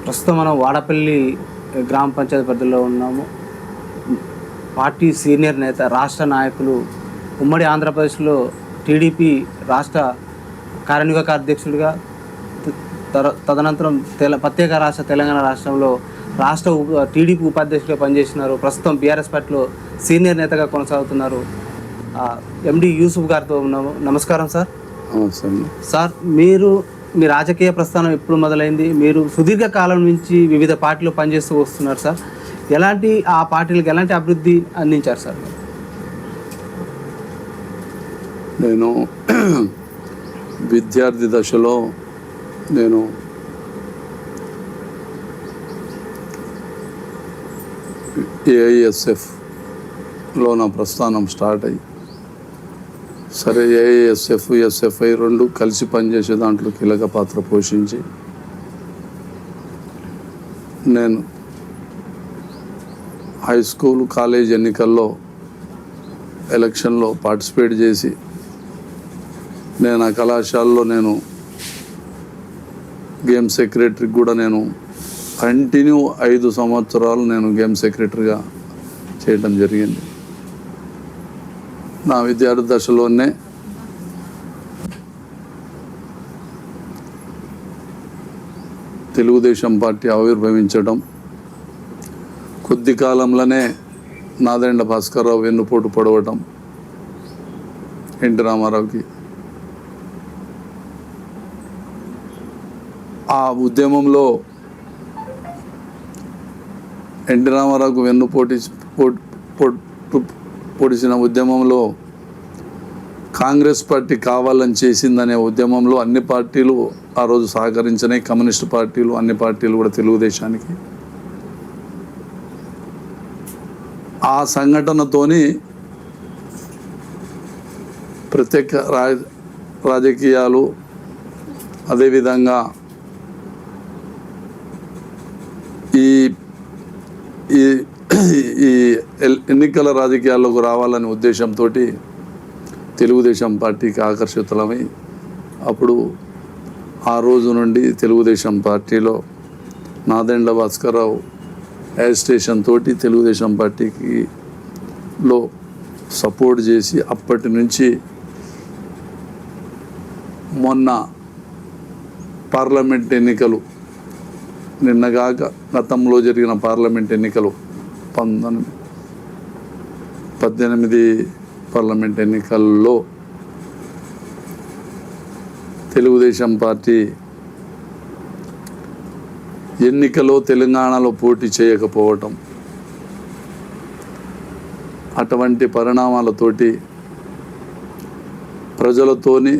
ప్రస్తుతం మనం వాడపల్లి గ్రామ పంచాయతీ పరిధిలో ఉన్నాము. పార్టీ సీనియర్ నేత, రాష్ట్ర నాయకులు, ఉమ్మడి ఆంధ్రప్రదేశ్లో టీడీపీ రాష్ట్ర కార్యనిర్వాహక అధ్యక్షుడిగా, తదనంతరం ప్రత్యేక రాష్ట్ర తెలంగాణ రాష్ట్రంలో రాష్ట్ర టీడీపీ ఉపాధ్యక్షుడిగా పనిచేసినారు. ప్రస్తుతం బీఆర్ఎస్ పార్టీలో సీనియర్ నేతగా కొనసాగుతున్నారు. ఎండి యూసుఫ్ గారితో ఉన్నాము. నమస్కారం సార్. సార్, మీ రాజకీయ ప్రస్థానం ఎప్పుడు మొదలైంది? మీరు సుదీర్ఘ కాలం నుంచి వివిధ పార్టీలో పనిచేస్తూ వస్తున్నారు సార్. ఆ పార్టీలకు ఎలాంటి అభివృద్ధి అందించారు సార్? నేను విద్యార్థి దశలో నేను ఏఐఎస్ఎఫ్లో నా ప్రస్థానం స్టార్ట్ అయ్యి, సరే ఏఐఎస్ఎఫ్, ఎస్ఎఫ్ఐ రెండు కలిసి పనిచేసే దాంట్లో కీలక పాత్ర పోషించి నేను హై స్కూల్, కాలేజ్ ఎన్నికల్లో ఎలక్షన్లో పార్టిసిపేట్ చేసి నేను ఆ కళాశాలలో నేను గేమ్ సెక్రటరీకి కూడా నేను కంటిన్యూ 5 సంవత్సరాలు నేను గేమ్ సెక్రటరీగా చేయడం జరిగింది. నా విద్యార్థి దశలోనే తెలుగుదేశం పార్టీ ఆవిర్భవించడం, కొద్ది కాలంలోనే నాదెండ్ల భాస్కర్రావు వెన్నుపోటు పొడవటం, ఎన్టీ రామారావుకి ఆ ఉద్యమంలో ఎన్టీ రామారావుకు పొడిచిన ఉద్యమంలో కాంగ్రెస్ పార్టీ కావాలని చేసిందనే ఉద్యమంలో అన్ని పార్టీలు ఆ రోజు సహకరించినాయి. కమ్యూనిస్ట్ పార్టీలు, అన్ని పార్టీలు కూడా తెలుగుదేశానికి. ఆ సంఘటనతోని ప్రత్యేక రాజకీయాలు, అదేవిధంగా ఈ ఎన్నికల రాజకీయాల్లోకి రావాలనే ఉద్దేశంతో తెలుగుదేశం పార్టీకి ఆకర్షితులమై అప్పుడు ఆ రోజు నుండి తెలుగుదేశం పార్టీలో నాదెండ్ల భాస్కర్రావు యాజిటేషన్ తోటి తెలుగుదేశం పార్టీలో సపోర్ట్ చేసి అప్పటి నుంచి మొన్న పార్లమెంట్ ఎన్నికలు, నిన్నగాక గతంలో జరిగిన పార్లమెంట్ ఎన్నికలు 18 పార్లమెంట్ ఎన్నికల్లో తెలుగుదేశం పార్టీ ఎన్నికలో తెలంగాణలో పోటీ చేయకపోవటం, అటువంటి పరిణామాలతోటి ప్రజలతోని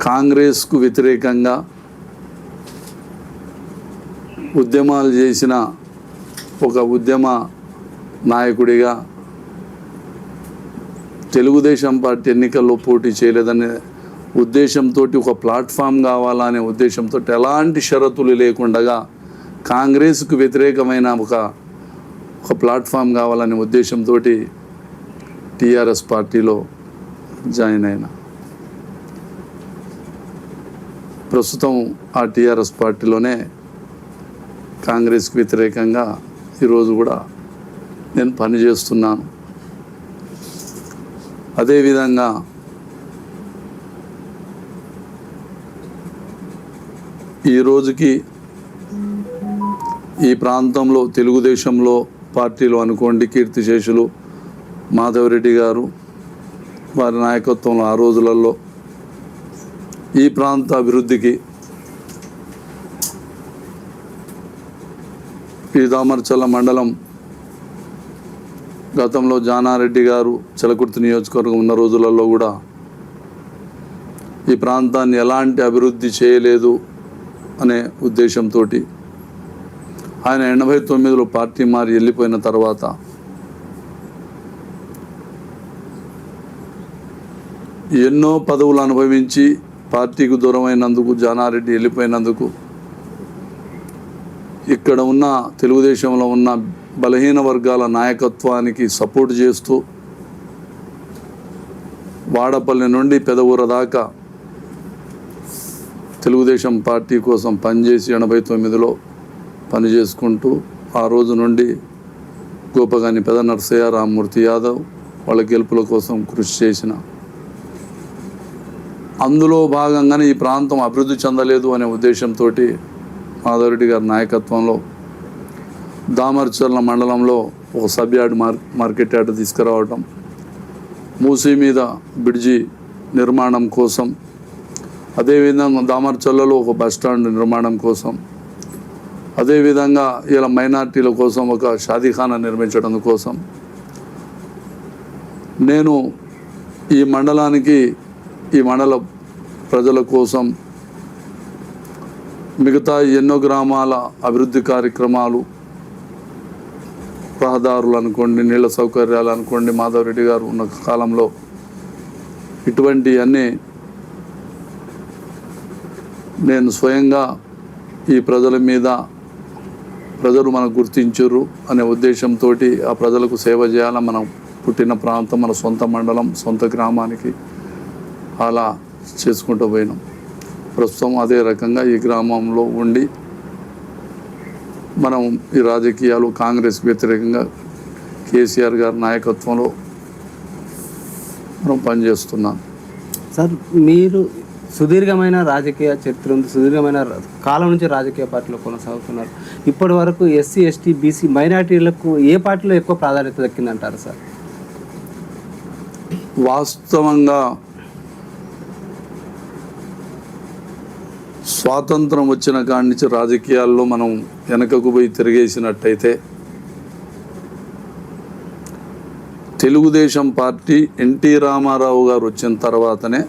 కాంగ్రెస్కు వ్యతిరేకంగా ఉద్యమాలు చేసిన ఒక ఉద్యమ నాయకుడిగా తెలుగుదేశం పార్టీ ఎన్నికల్లో పోటీ చేయలేదనే ఉద్దేశంతో ఒక ప్లాట్ఫామ్ కావాలనే ఉద్దేశంతో ఎలాంటి షరతులు లేకుండా కాంగ్రెస్కు వ్యతిరేకమైన ఒక ప్లాట్ఫామ్ కావాలనే ఉద్దేశంతో టీఆర్ఎస్ పార్టీలో జాయిన్ అయినా. ప్రస్తుతం ఆ టీఆర్ఎస్ పార్టీలోనే కాంగ్రెస్కి వ్యతిరేకంగా ఈరోజు కూడా నేను పనిచేస్తున్నాను. అదేవిధంగా ఈరోజుకి ఈ ప్రాంతంలో తెలుగుదేశంలో పార్టీలో అనుకోండి, కీర్తిశేషులు మాధవరెడ్డి గారు వారి నాయకత్వంలో ఆ రోజులలో ఈ ప్రాంత అభివృద్ధికి ఈ దామర్చల్ల మండలం గతంలో జానారెడ్డి గారు చలకుర్తి నియోజకవర్గం ఉన్న రోజులలో కూడా ఈ ప్రాంతాన్ని ఎలాంటి అభివృద్ధి చేయలేదు అనే ఉద్దేశంతో ఆయన 89లో పార్టీ మారి వెళ్ళిపోయిన తర్వాత ఎన్నో పదవులు అనుభవించి పార్టీకి దూరమైనందుకు, జానారెడ్డి వెళ్ళిపోయినందుకు ఇక్కడ ఉన్న తెలుగుదేశంలో ఉన్న బలహీన వర్గాల నాయకత్వానికి సపోర్ట్ చేస్తూ వాడపల్లి నుండి పెదవూర దాకా తెలుగుదేశం పార్టీ కోసం పనిచేసి 89లో పని చేసుకుంటూ ఆ రోజు నుండి గోపగాని పెద నరసయ్య, రామ్మూర్తి యాదవ్ వాళ్ళ గెలుపుల కోసం కృషి చేసిన, అందులో భాగంగానే ఈ ప్రాంతం అభివృద్ధి చెందలేదు అనే ఉద్దేశంతో మాధవరెడ్డి గారి నాయకత్వంలో దామర్చర్ల మండలంలో ఒక సబ్ యార్డ్ మార్కెట్ యార్డ్ తీసుకురావటం, మూసీ మీద బ్రిడ్జి నిర్మాణం కోసం, అదేవిధంగా దామర్చర్లలో ఒక బస్టాండ్ నిర్మాణం కోసం, అదేవిధంగా ఇలా మైనార్టీల కోసం ఒక షాదీఖానా నిర్మించడం కోసం నేను ఈ మండలానికి, ఈ మండల ప్రజల కోసం మిగతా ఎన్నో గ్రామాల అభివృద్ధి కార్యక్రమాలు, రహదారులు అనుకోండి, నీళ్ళ సౌకర్యాలు అనుకోండి, మాధవరెడ్డి గారు ఉన్న కాలంలో ఇటువంటి అన్నీ నేను స్వయంగా ఈ ప్రజల మీద ప్రజలు మనకు గుర్తించరు అనే ఉద్దేశంతో ఆ ప్రజలకు సేవ చేయాలని మనం పుట్టిన ప్రాంతం, మన సొంత మండలం, సొంత గ్రామానికి అలా చేసుకుంటూ పోయినాం. ప్రస్తుతం అదే రకంగా ఈ గ్రామంలో ఉండి మనం ఈ రాజకీయాలు కాంగ్రెస్కి వ్యతిరేకంగా కేసీఆర్ గారి నాయకత్వంలో మనం పనిచేస్తున్నాం. సార్, మీరు సుదీర్ఘమైన రాజకీయ చరిత్ర ఉంది, సుదీర్ఘమైన కాలం నుంచి రాజకీయ పార్టీలో కొనసాగుతున్నారు. ఇప్పటి వరకు ఎస్సీ, ఎస్టీ, బీసీ, మైనార్టీలకు ఏ పార్టీలో ఎక్కువ ప్రాధాన్యత దక్కిందంటారు సార్? వాస్తవంగా స్వాతంత్రం వచ్చిన కాడి నుంచి రాజకీయాల్లో మనం వెనకకు పోయి తిరిగేసినట్టయితే తెలుగుదేశం పార్టీ ఎన్టీ రామారావు గారు వచ్చిన తర్వాతనే,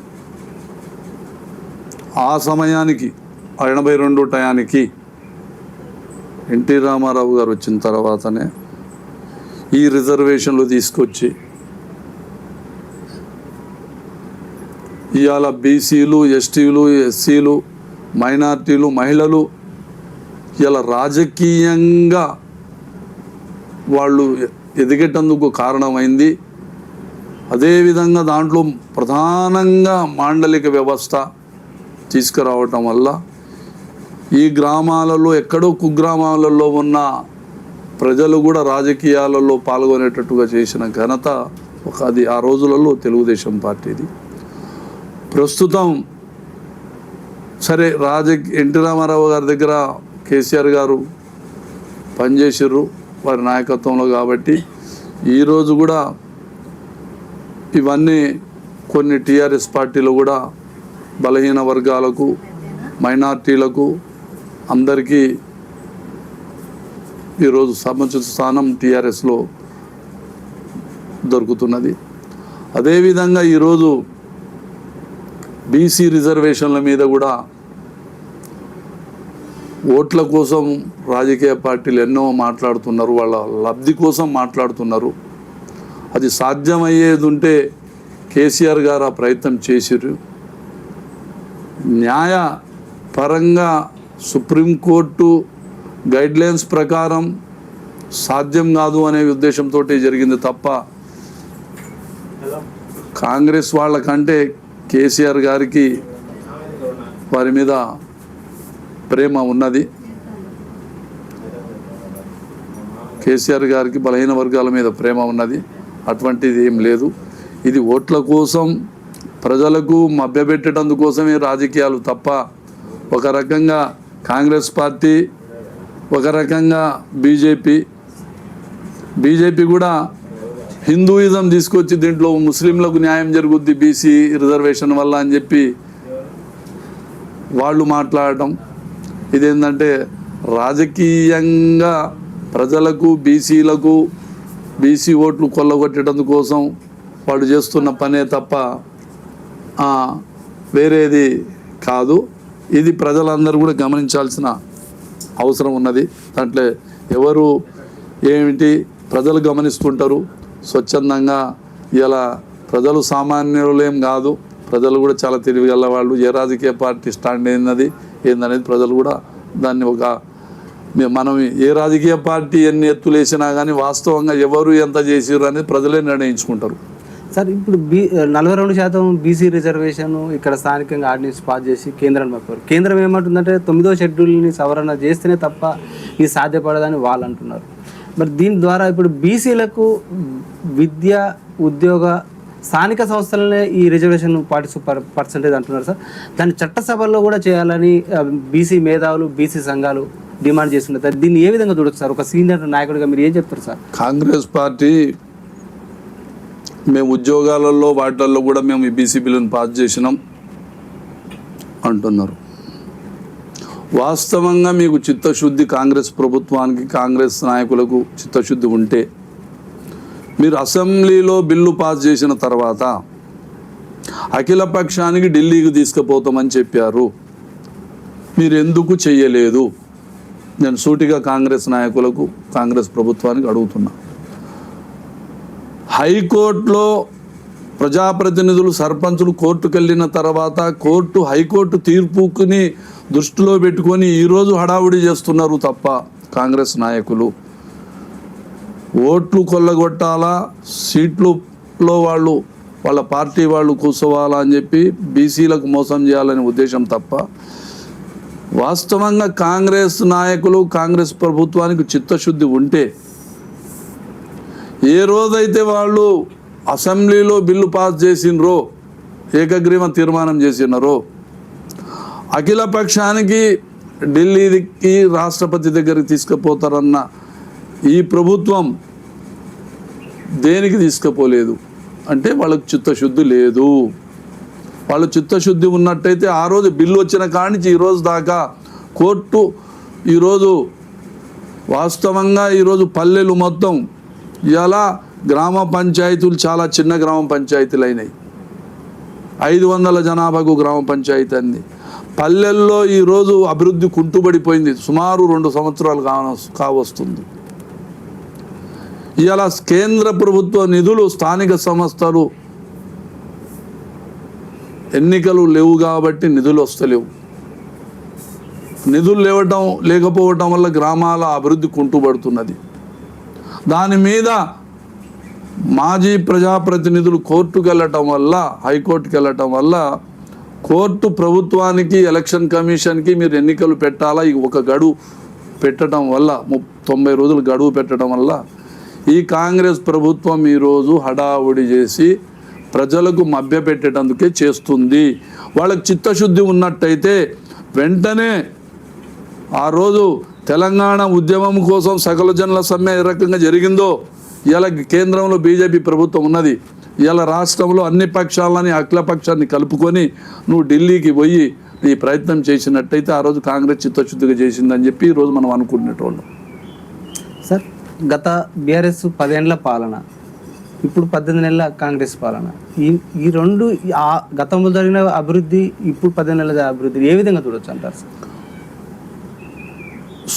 ఆ సమయానికి 82 టయానికి ఎన్టీ రామారావు గారు వచ్చిన తర్వాతనే ఈ రిజర్వేషన్లు తీసుకొచ్చి ఇవాళ బీసీలు, ఎస్టీలు, ఎస్సీలు, మైనార్టీలు, మహిళలు ఇలా రాజకీయంగా వాళ్ళు ఎదిగేటందుకు కారణమైంది. అదేవిధంగా దాంట్లో ప్రధానంగా మాండలిక వ్యవస్థ తీసుకురావటం వల్ల ఈ గ్రామాలలో, ఎక్కడో కుగ్రామాలలో ఉన్న ప్రజలు కూడా రాజకీయాలలో పాల్గొనేటట్టుగా చేసిన ఘనత అది ఆ రోజులలో తెలుగుదేశం పార్టీది. ప్రస్తుతం సరే ఎన్టీ రామారావు గారి దగ్గర కేసీఆర్ గారు పనిచేసారు వారి నాయకత్వంలో, కాబట్టి ఈరోజు కూడా ఇవన్నీ కొన్ని టీఆర్ఎస్ పార్టీలు కూడా బలహీన వర్గాలకు, మైనార్టీలకు అందరికీ ఈరోజు సముచిత స్థానం టీఆర్ఎస్లో దొరుకుతున్నది. అదేవిధంగా ఈరోజు బీసీ రిజర్వేషన్ల మీద కూడా ఓట్ల కోసం రాజకీయ పార్టీలు ఎన్నో మాట్లాడుతున్నారు, వాళ్ళ లబ్ధి కోసం మాట్లాడుతున్నారు. అది సాధ్యమయ్యేది ఉంటే కేసీఆర్ గారు ఆ ప్రయత్నం చేసిర్రు. న్యాయపరంగా సుప్రీంకోర్టు గైడ్లైన్స్ ప్రకారం సాధ్యం కాదు అనే ఉద్దేశంతో జరిగింది తప్ప కాంగ్రెస్ వాళ్ళకంటే కేసీఆర్ గారికి వారి మీద ప్రేమ ఉన్నది. కేసీఆర్ గారికి బలహీన వర్గాల మీద ప్రేమ ఉన్నది, అటువంటిది ఏం లేదు. ఇది ఓట్ల కోసం, ప్రజలకు మభ్యపెట్టేటందుకోసమే రాజకీయాలు తప్ప ఒక రకంగా కాంగ్రెస్ పార్టీ, ఒక రకంగా బీజేపీ కూడా హిందూయిజం తీసుకొచ్చి దీంట్లో ముస్లింలకు న్యాయం జరుగుద్ది బీసీ రిజర్వేషన్ వల్ల అని చెప్పి వాళ్ళు మాట్లాడటం. ఇదేంటంటే రాజకీయంగా ప్రజలకు, బీసీలకు, బీసీ ఓట్లు కొల్లగొట్టేటందుకోసం వాళ్ళు చేస్తున్న పనే తప్ప వేరేది కాదు. ఇది ప్రజలందరూ కూడా గమనించాల్సిన అవసరం ఉన్నది. దాంట్లో ఎవరు ఏమిటి ప్రజలు గమనిస్తుంటారు. స్వచ్ఛందంగా ఇలా ప్రజలు సామాన్యులేం కాదు, ప్రజలు కూడా చాలా తెలివిగల వాళ్ళు. ఏ రాజకీయ పార్టీ స్టాండ్ ఏందనేది ప్రజలు కూడా దాన్ని మనం ఏ రాజకీయ పార్టీ ఎన్ని ఎత్తులు వేసినా కానీ వాస్తవంగా ఎవరు ఎంత చేసిర్రు అనేది ప్రజలే నిర్ణయించుకుంటారు. సార్ ఇప్పుడు 42% బీసీ రిజర్వేషన్ ఇక్కడ స్థానికంగా ఆర్డినెన్స్ పాస్ చేసి కేంద్రాన్ని పంపారు. కేంద్రం ఏమంటుందంటే 9వ షెడ్యూల్ని సవరణ చేస్తేనే తప్ప ఇది సాధ్యపడదని వాళ్ళు అంటున్నారు. మరి దీని ద్వారా ఇప్పుడు బీసీలకు విద్య, ఉద్యోగ, స్థానిక సంస్థలనే ఈ రిజర్వేషన్ 40% అంటున్నారు సార్. దాన్ని చట్టసభల్లో కూడా చేయాలని బీసీ మేధావులు, బీసీ సంఘాలు డిమాండ్ చేస్తున్నారు. దీన్ని ఏ విధంగా చూడొచ్చు సార్? ఒక సీనియర్ నాయకుడిగా మీరు ఏం చెప్తారు సార్? కాంగ్రెస్ పార్టీ మేము ఉద్యోగాలలో వాటిల్లో కూడా మేము ఈ బీసీ బిల్లును పాస్ చేసినాం అంటున్నారు. వాస్తవంగా మీకు చిత్తశుద్ధి, కాంగ్రెస్ ప్రభుత్వానికి, కాంగ్రెస్ నాయకులకు చిత్తశుద్ధి ఉంటే మీరు అసెంబ్లీలో బిల్లు పాస్ చేసిన తర్వాత అఖిల పక్షానికి ఢిల్లీకి తీసుకుపోతామని చెప్పారు. మీరు ఎందుకు చెయ్యలేదు? నేను సూటిగా కాంగ్రెస్ నాయకులకు, కాంగ్రెస్ ప్రభుత్వానికి అడుగుతున్నా. హైకోర్టులో ప్రజాప్రతినిధులు, సర్పంచులు కోర్టుకు వెళ్ళిన తర్వాత హైకోర్టు తీర్పుని దృష్టిలో పెట్టుకొని ఈరోజు హడావుడి చేస్తున్నారు తప్ప కాంగ్రెస్ నాయకులు ఓట్లు కొల్లగొట్టాలా, సీట్లలో వాళ్ళ పార్టీ వాళ్ళు కూర్చోవాలా అని చెప్పి బీసీలకు మోసం చేయాలనే ఉద్దేశం తప్ప వాస్తవంగా కాంగ్రెస్ నాయకులు, కాంగ్రెస్ ప్రభుత్వానికి చిత్తశుద్ధి ఉంటే ఏ రోజైతే వాళ్ళు అసెంబ్లీలో బిల్లు పాస్ చేసినరో, ఏకగ్రీవ తీర్మానం చేసినారో, అఖిల పక్షానికి ఢిల్లీకి రాష్ట్రపతి దగ్గరికి తీసుకుపోతారన్న ఈ ప్రభుత్వం దేనికి తీసుకుపోలేదు అంటే వాళ్ళకు చిత్తశుద్ధి లేదు. వాళ్ళు చిత్తశుద్ధి ఉన్నట్టయితే ఆ రోజు బిల్లు వచ్చిన కాడి నుంచి ఈ రోజు దాకా కోర్టు ఈరోజు వాస్తవంగా ఈరోజు పల్లెలు మొత్తం ఇలా గ్రామ పంచాయతీలు చాలా చిన్న గ్రామ పంచాయతీలు అయినాయి. 500 జనాభాకు గ్రామ పంచాయతీ అంది. పల్లెల్లో ఈరోజు అభివృద్ధి కుంటుబడిపోయింది. సుమారు 2 సంవత్సరాలు కావస్తుంది. ఇలా కేంద్ర ప్రభుత్వ నిధులు, స్థానిక సంస్థలు ఎన్నికలు లేవు కాబట్టి నిధులు వస్తలేవు. నిధులు లేకపోవటం వల్ల గ్రామాల అభివృద్ధి కుంటుపడుతున్నది. దాని మీద మాజీ ప్రజాప్రతినిధులు కోర్టుకు వెళ్ళటం వల్ల, హైకోర్టుకు వెళ్ళటం వల్ల కోర్టు ప్రభుత్వానికి, ఎలక్షన్ కమిషన్కి మీరు ఎన్నికలు పెట్టాలా ఒక గడువు పెట్టడం వల్ల, 90 రోజులు గడువు పెట్టడం వల్ల ఈ కాంగ్రెస్ ప్రభుత్వం ఈరోజు హడావుడి చేసి ప్రజలకు మభ్యపెట్టేటందుకే చేస్తుంది. వాళ్ళకి చిత్తశుద్ధి ఉన్నట్టయితే వెంటనే ఆ రోజు తెలంగాణ ఉద్యమం కోసం సకల జనుల సమ్మె ఏ రకంగా జరిగిందో, ఇలా కేంద్రంలో బీజేపీ ప్రభుత్వం ఉన్నది, ఇలా రాష్ట్రంలో అన్ని పక్షాలని, అఖిల పక్షాన్ని కలుపుకొని నువ్వు ఢిల్లీకి పోయి ఈ ప్రయత్నం చేసినట్టయితే ఆ రోజు కాంగ్రెస్ చిత్తశుద్ధిగా చేసిందని చెప్పి ఈరోజు మనం అనుకునేటోళ్ళం. సార్, గత బీఆర్ఎస్ 10 ఏళ్ల పాలన, ఇప్పుడు 18 నెలల కాంగ్రెస్ పాలన, ఈ రెండు గతంలో జరిగిన అభివృద్ధి, ఇప్పుడు 18 నెలల అభివృద్ధి ఏ విధంగా చూడొచ్చు అంటారు సార్?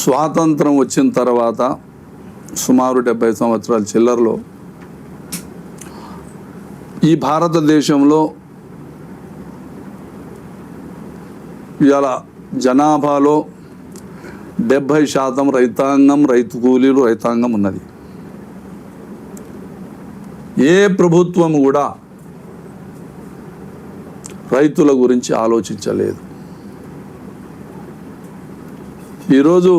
స్వాతంత్రం వచ్చిన తర్వాత సుమారు 70 సంవత్సరాల చిల్లరలో ఈ భారతదేశంలో ఇలా జనాభాలో 70% రైతాంగం, రైతు కూలీలు, రైతాంగం ఉన్నది. ఏ ప్రభుత్వం కూడా రైతుల గురించి ఆలోచించలేదు. ఈరోజు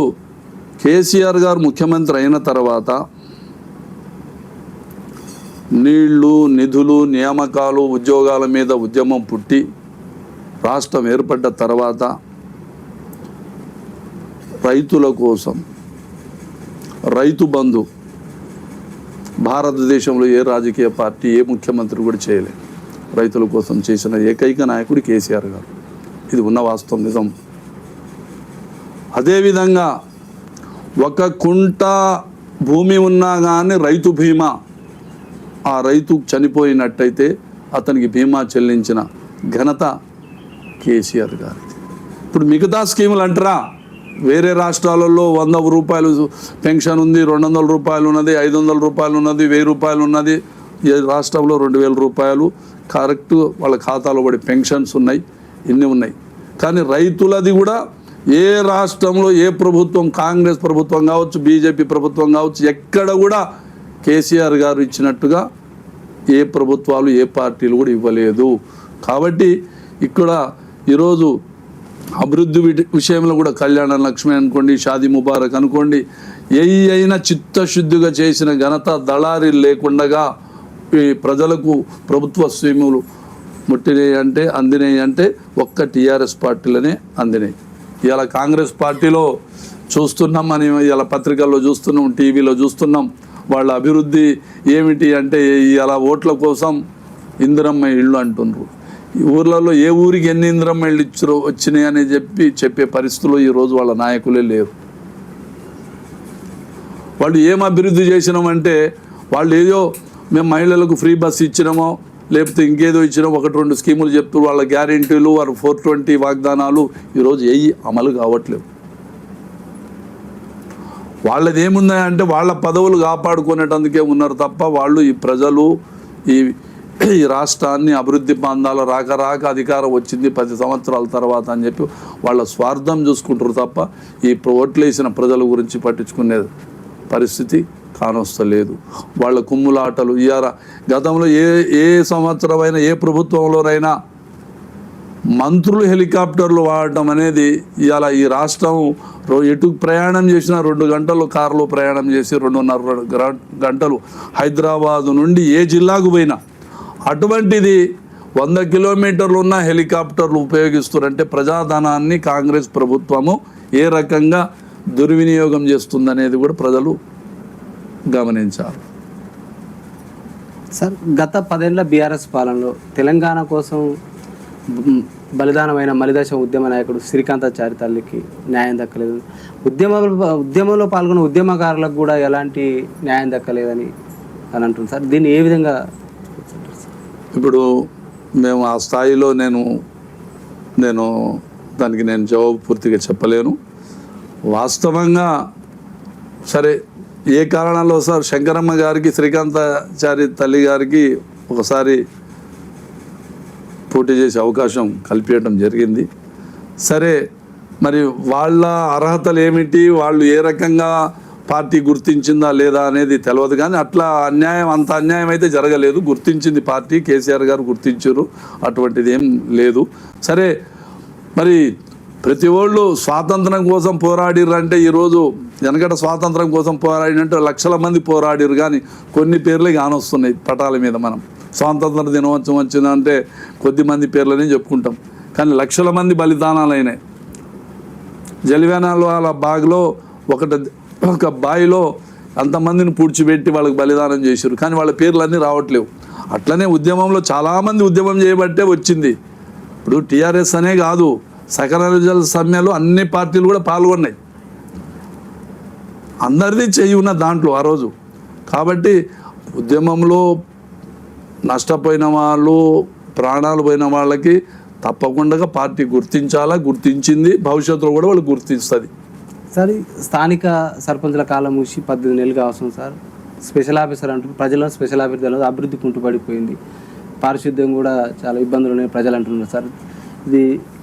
కేసీఆర్ గారు ముఖ్యమంత్రి అయిన తర్వాత నీళ్లు, నిధులు, నియామకాలు, ఉద్యోగాల మీద ఉద్యమం పుట్టి రాష్ట్రం ఏర్పడ్డ తర్వాత రైతుల కోసం రైతు బంధు భారతదేశంలో ఏ రాజకీయ పార్టీ, ఏ ముఖ్యమంత్రి కూడా చేయలేదు. రైతుల కోసం చేసిన ఏకైక నాయకుడు కేసీఆర్ గారు. ఇది ఉన్న వాస్తవం, నిజం. అదేవిధంగా ఒక కుంట భూమి ఉన్నా కానీ రైతు బీమా, ఆ రైతు చనిపోయినట్టయితే అతనికి బీమా చెల్లించిన ఘనత కేసీఆర్ గారిది. ఇప్పుడు మిగతా స్కీములు అంటారా, వేరే రాష్ట్రాలలో 100 రూపాయలు పెన్షన్ ఉంది, 200 రూపాయలు ఉన్నది, 500 రూపాయలు ఉన్నది, 1000 రూపాయలు ఉన్నది. ఈ రాష్ట్రంలో 2000 రూపాయలు కరెక్ట్ వాళ్ళ ఖాతాలో పడి పెన్షన్స్ ఉన్నాయి, ఇన్ని ఉన్నాయి. కానీ రైతులది కూడా ఏ రాష్ట్రంలో ఏ ప్రభుత్వం, కాంగ్రెస్ ప్రభుత్వం కావచ్చు, బీజేపీ ప్రభుత్వం కావచ్చు, ఎక్కడ కూడా కేసీఆర్ గారు ఇచ్చినట్టుగా ఏ ప్రభుత్వాలు ఏ పార్టీలు కూడా ఇవ్వలేదు. కాబట్టి ఇక్కడ ఈరోజు అభివృద్ధి విషయంలో కూడా కళ్యాణ లక్ష్మి అనుకోండి, షాదీ ముబారక్ అనుకోండి, అయినా చిత్తశుద్ధిగా చేసిన ఘనత దళారీ లేకుండగా ఈ ప్రజలకు ప్రభుత్వ స్కీములు ముట్టినాయి అంటే అందినాయి అంటే ఒక్క టీఆర్ఎస్ పార్టీలనే అందినాయి. ఇలా కాంగ్రెస్ పార్టీలో చూస్తున్నాం, మనం ఇలా పత్రికల్లో చూస్తున్నాం, టీవీలో చూస్తున్నాం. వాళ్ళ అభివృద్ధి ఏమిటి అంటే ఇలా ఓట్ల కోసం ఇందిరమ్మ ఇళ్ళు అంటున్నారు. ఈ ఊర్లలో ఏ ఊరికి ఎన్ని ఇందిరమ్మ ఇళ్ళు ఇచ్చారో వచ్చినాయి అని చెప్పే పరిస్థితుల్లో ఈరోజు వాళ్ళ నాయకులే లేరు. వాళ్ళు ఏం అభివృద్ధి చేసినామంటే వాళ్ళు ఏదో మేము మహిళలకు ఫ్రీ బస్సు ఇచ్చినామో లేకపోతే ఇంకేదో ఇచ్చినామో 1-2 స్కీములు చెప్తూ వాళ్ళ గ్యారెంటీలు వారు 420 వాగ్దానాలు ఈరోజు అమలు కావట్లేవు. వాళ్ళది ఏముందంటే వాళ్ళ పదవులు కాపాడుకునేటందుకే ఉన్నారు తప్ప వాళ్ళు ఈ ప్రజలు ఈ రాష్ట్రాన్ని అభివృద్ధి పొందాల రాక అధికారం వచ్చింది 10 సంవత్సరాల తర్వాత అని చెప్పి వాళ్ళ స్వార్థం చూసుకుంటారు తప్ప ఈ ఓట్లేసిన ప్రజల గురించి పట్టించుకునే పరిస్థితి కానొస్తలేదు. వాళ్ళ కుమ్ములాటలు ఇయాల గతంలో ఏ సంవత్సరమైనా ఏ ప్రభుత్వంలోనైనా మంత్రులు హెలికాప్టర్లు వాడటం అనేది ఇవాళ ఈ రాష్ట్రం ఎటు ప్రయాణం చేసినా 2 గంటలు కారులో ప్రయాణం చేసి 2.5 గంటలు హైదరాబాదు నుండి ఏ జిల్లాకు పోయినా అటువంటిది 100 కిలోమీటర్లు ఉన్న హెలికాప్టర్లు ఉపయోగిస్తున్నారంటే ప్రజాధనాన్ని కాంగ్రెస్ ప్రభుత్వము ఏ రకంగా దుర్వినియోగం చేస్తుందనేది కూడా ప్రజలు గమనించాలి. సార్, గత 10 ఏళ్ల బీఆర్ఎస్ పాలనలో తెలంగాణ కోసం బలిదానమైన మలిదశ ఉద్యమ నాయకుడు శ్రీకాంతాచారి తల్లికి న్యాయం దక్కలేదు. ఉద్యమంలో పాల్గొన్న ఉద్యమకారులకు కూడా ఎలాంటి న్యాయం దక్కలేదని అని అంటుంది సార్. దీన్ని ఏ విధంగా ఇప్పుడు మేము ఆ స్థాయిలో నేను దానికి జవాబు పూర్తిగా చెప్పలేను. వాస్తవంగా సరే ఏ కారణాల్లో సార్ శంకరమ్మ గారికి శ్రీకాంతాచారి తల్లి గారికి ఒకసారి పోటీ చేసే అవకాశం కల్పించడం జరిగింది. సరే మరి వాళ్ళ అర్హతలు ఏమిటి, వాళ్ళు ఏ రకంగా పార్టీ గుర్తించిందా లేదా అనేది తెలియదు. కానీ అట్లా అంత అన్యాయం అయితే జరగలేదు. గుర్తించింది పార్టీ, కేసీఆర్ గారు గుర్తించారు, అటువంటిది ఏం లేదు. సరే మరి ప్రతి వాళ్ళు స్వాతంత్రం కోసం పోరాడిర్రు అంటే ఈరోజు వెనకట స్వాతంత్రం కోసం పోరాడినంటే లక్షల మంది పోరాడిరు, కానీ కొన్ని పేర్లే కానొస్తున్నాయి పటాల మీద. మనం స్వాతంత్ర దినోత్సవం వచ్చిందంటే కొద్దిమంది పేర్లనే చెప్పుకుంటాం, కానీ లక్షల మంది బలిదానాలు అయినాయి. జలియాన్వాలా బాగ్లో ఒక బాయిలో అంతమందిని పూడ్చిపెట్టి వాళ్ళకి బలిదానం చేశారు, కానీ వాళ్ళ పేర్లన్నీ రావట్లేవు. అట్లనే ఉద్యమంలో చాలామంది ఉద్యమం చేయబట్టే వచ్చింది. ఇప్పుడు టీఆర్ఎస్ అనే కాదు, సకల సమ్మెలో అన్ని పార్టీలు కూడా పాల్గొన్నాయి, అందరిది చెయ్యి ఉన్న దాంట్లో ఆ రోజు. కాబట్టి ఉద్యమంలో నష్టపోయిన వాళ్ళు, ప్రాణాలు పోయిన వాళ్ళకి తప్పకుండా పార్టీ గుర్తించాలా, గుర్తించింది, భవిష్యత్తులో కూడా వాళ్ళు గుర్తిస్తుంది. సార్, స్థానిక సర్పంచుల కాలం ముగిసి 18 నెలలు కావస్తుంది సార్. స్పెషల్ ఆఫీసర్ అంటారు, ప్రజల్లో స్పెషల్ ఆఫీసర్ తెలియదు, అభివృద్ధి కుంటుపడిపోయింది, పారిశుద్ధ్యం కూడా చాలా ఇబ్బందులు ఉన్నాయి ప్రజలు అంటున్నారు సార్.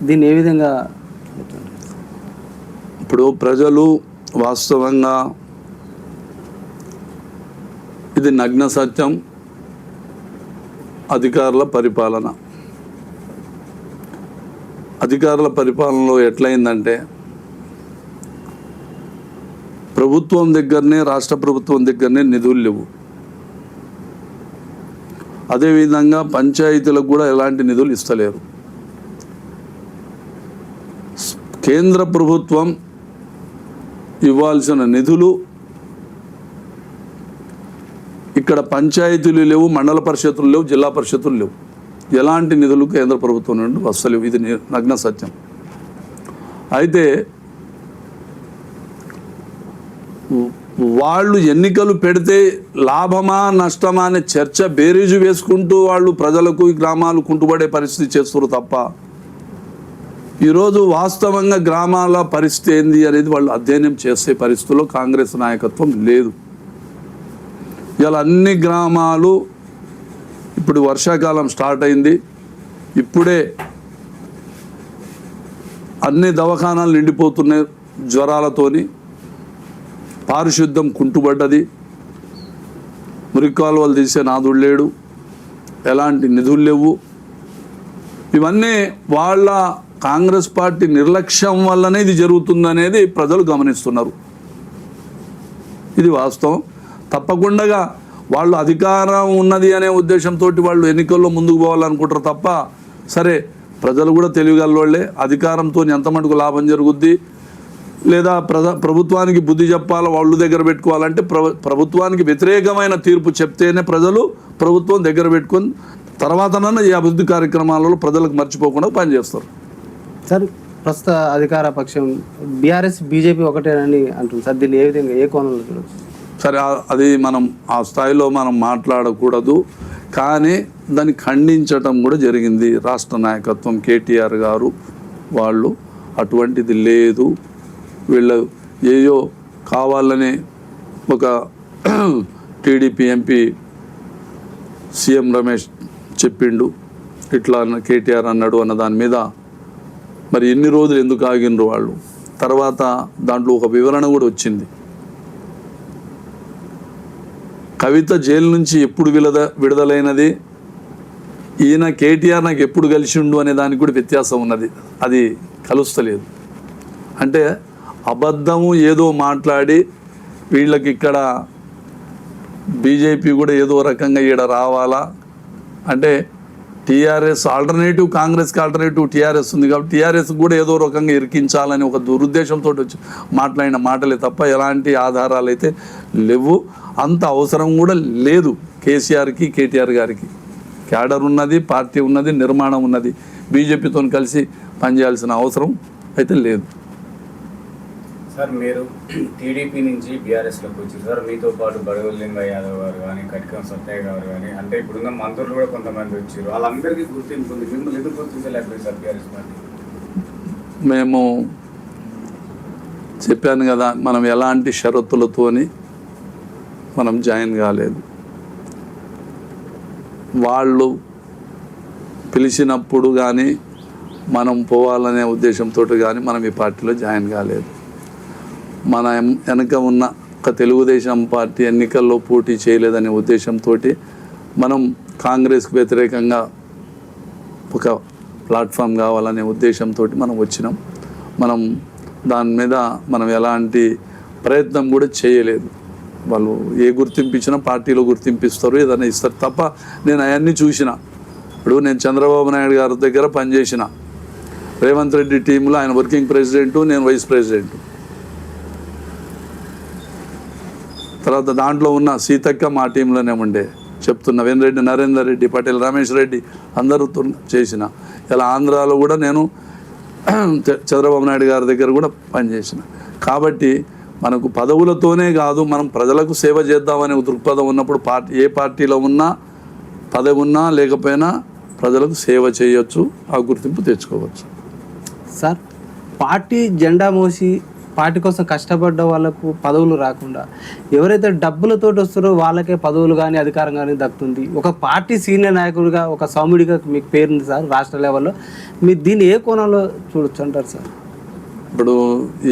దీన్ని ఏ విధంగా? ఇప్పుడు ప్రజలు వాస్తవంగా ఇది నగ్న సత్యం, అధికారుల పరిపాలనలో ఎట్లయిందంటే ప్రభుత్వం దగ్గరనే, రాష్ట్ర ప్రభుత్వం దగ్గరనే నిధులు లేవు. అదేవిధంగా పంచాయతీలకు కూడా ఎలాంటి నిధులు ఇస్తలేరు. కేంద్ర ప్రభుత్వం ఇవ్వాల్సిన నిధులు ఇక్కడ పంచాయతీలు లేవు, మండల పరిషత్తులు లేవు, జిల్లా పరిషత్తులు లేవు. ఎలాంటి నిధులు కేంద్ర ప్రభుత్వం నుండి వస్తలేవు, ఇది నగ్న సత్యం. అయితే వాళ్ళు ఎన్నికలు పెడితే లాభమా నష్టమా అనే చర్చ బేరీజు వేసుకుంటూ వాళ్ళు ప్రజలకు ఈ గ్రామాలు కుంటుపడే పరిస్థితి చేస్తారు తప్ప ఈరోజు వాస్తవంగా గ్రామాల పరిస్థితి ఏంది అనేది వాళ్ళు అధ్యయనం చేసే పరిస్థితుల్లో కాంగ్రెస్ నాయకత్వం లేదు. ఇలా అన్ని గ్రామాలు ఇప్పుడు వర్షాకాలం స్టార్ట్ అయింది, ఇప్పుడే అన్ని దవాఖానాలు నిండిపోతున్నాయి జ్వరాలతోని, పారిశుద్ధ్యం కుంటుపడ్డది, మురికి కాలువలు తీసే నాదుడు లేడు, ఎలాంటి నిధులు లేవు. ఇవన్నీ వాళ్ళ కాంగ్రెస్ పార్టీ నిర్లక్ష్యం వల్లనే ఇది జరుగుతుందనేది ప్రజలు గమనిస్తున్నారు. ఇది వాస్తవం. తప్పకుండా వాళ్ళు అధికారం ఉన్నది అనే ఉద్దేశంతో వాళ్ళు ఎన్నికల్లో ముందుకు పోవాలనుకుంటారు తప్ప, సరే ప్రజలు కూడా తెలియగలవాళ్లే, అధికారంతో ఎంత మటుకు లాభం జరుగుద్ది లేదా ప్రభుత్వానికి బుద్ధి చెప్పాలా, వాళ్ళు దగ్గర పెట్టుకోవాలంటే ప్రభుత్వానికి వ్యతిరేకమైన తీర్పు చెప్తేనే ప్రజలు ప్రభుత్వం దగ్గర పెట్టుకొని తర్వాతనన్నా ఈ అభివృద్ధి కార్యక్రమాలలో ప్రజలకు మర్చిపోకుండా పనిచేస్తారు. సార్, ప్రస్తుత అధికార పక్షం బీఆర్ఎస్ బీజేపీ ఒకటేనని అంటుంది సార్. దీన్ని ఏ విధంగా, ఏ కోణంలో చూడవచ్చు? సరే, అది మనం ఆ స్థాయిలో మనం మాట్లాడకూడదు, కానీ దాన్ని ఖండించటం కూడా జరిగింది రాష్ట్ర నాయకత్వం. కేటీఆర్ గారు వాళ్ళు అటువంటిది లేదు, వీళ్ళు ఏయో కావాలని ఒక టీడీపీ ఎంపీ సీఎం రమేష్ చెప్పిండు, ఇట్లా కేటీఆర్ అన్నాడు అన్న దాని మీద మరి ఎన్ని రోజులు ఎందుకు ఆగినరు వాళ్ళు. తర్వాత దాంట్లో ఒక వివరణ కూడా వచ్చింది. కవిత జైలు నుంచి ఎప్పుడు విడుదలైనది, ఈయన కేటీఆర్ నాకు ఎప్పుడు కలిసిండు అనే దానికి కూడా వ్యత్యాసం ఉన్నది. అది కలుస్తలేదు. అంటే అబద్ధము ఏదో మాట్లాడి వీళ్ళకి ఇక్కడ బీజేపీ కూడా ఏదో రకంగా ఈడ రావాలా అంటే, టీఆర్ఎస్ ఆల్టర్నేటివ్, కాంగ్రెస్కి ఆల్టర్నేటివ్ టీఆర్ఎస్ ఉంది కాబట్టి టీఆర్ఎస్ కూడా ఏదో రకంగా ఇరికించాలని ఒక దురుద్దేశంతో వచ్చి మాట్లాడిన మాటలే తప్ప ఎలాంటి ఆధారాలు అయితే లేవు. అంత అవసరం కూడా లేదు కేసీఆర్కి, కేటీఆర్ గారికి. క్యాడర్ ఉన్నది, పార్టీ ఉన్నది, నిర్మాణం ఉన్నది. బీజేపీతో కలిసి పనిచేయాల్సిన అవసరం అయితే లేదు. సార్, మీరు టీడీపీ నుంచి బీఆర్ఎస్లోకి వచ్చారు సార్. మీతో పాటు బడవలింగ యాదవ్ గారు కానీ, కటికం సత్తయ్య గారు కానీ, అంటే ఇప్పుడున్న మంత్రులు కూడా కొంతమంది వచ్చారు. వాళ్ళందరికీ గుర్తింపు ఉంది, మిమ్మల్ని ఎందుకు గుర్తించలేకపోయింది సార్ బీఆర్ఎస్ పార్టీ? మేము చెప్పాను కదా, మనం ఎలాంటి షరతులతోని మనం జాయిన్ కాలేదు. వాళ్ళు పిలిచినప్పుడు కానీ మనం పోవాలనే ఉద్దేశంతో కానీ మనం ఈ పార్టీలో జాయిన్ కాలేదు. మన వెనక ఉన్న ఒక తెలుగుదేశం పార్టీ ఎన్నికల్లో పోటీ చేయలేదనే ఉద్దేశంతో మనం కాంగ్రెస్కి వ్యతిరేకంగా ఒక ప్లాట్ఫామ్ కావాలనే ఉద్దేశంతో మనం వచ్చినాం. మనం దాని మీద మనం ఎలాంటి ప్రయత్నం కూడా చేయలేదు. వాళ్ళు ఏ గుర్తింపు ఇచ్చినా పార్టీలో గుర్తింపిస్తారు, ఏదైనా ఇస్తారు తప్ప నేను అవన్నీ చూసిన. ఇప్పుడు నేను చంద్రబాబు నాయుడు గారి దగ్గర పనిచేసిన, రేవంత్ రెడ్డి టీంలో ఆయన వర్కింగ్ ప్రెసిడెంటు, నేను వైస్ ప్రెసిడెంటు. తర్వాత దాంట్లో ఉన్న సీతక్క మా టీంలోనే ఉండే, చెప్తున్నా. వేమిరెడ్డి నరేందర్ రెడ్డి, పటేల్ రమేష్ రెడ్డి అందరితో చేసిన. ఇలా ఆంధ్రాలో కూడా నేను చంద్రబాబు నాయుడు గారి దగ్గర కూడా పనిచేసిన. కాబట్టి మనకు పదవులతోనే కాదు, మనం ప్రజలకు సేవ చేద్దామనే దృక్పథం ఉన్నప్పుడు ఏ పార్టీలో ఉన్నా, పదవి ఉన్నా లేకపోయినా ప్రజలకు సేవ చేయొచ్చు, ఆ గుర్తింపు తెచ్చుకోవచ్చు. సార్, పార్టీ జెండా మోసి పార్టీ కోసం కష్టపడ్డ వాళ్ళకు పదవులు రాకుండా ఎవరైతే డబ్బులతో వస్తారో వాళ్ళకే పదవులు కానీ అధికారం కానీ దక్కుతుంది. ఒక పార్టీ సీనియర్ నాయకుడిగా, ఒక సౌమ్యుడిగా మీకు పేరుంది సార్ రాష్ట్ర లెవెల్లో. మీరు దీన్ని ఏ కోణంలో చూడొచ్చు అంటారు సార్? ఇప్పుడు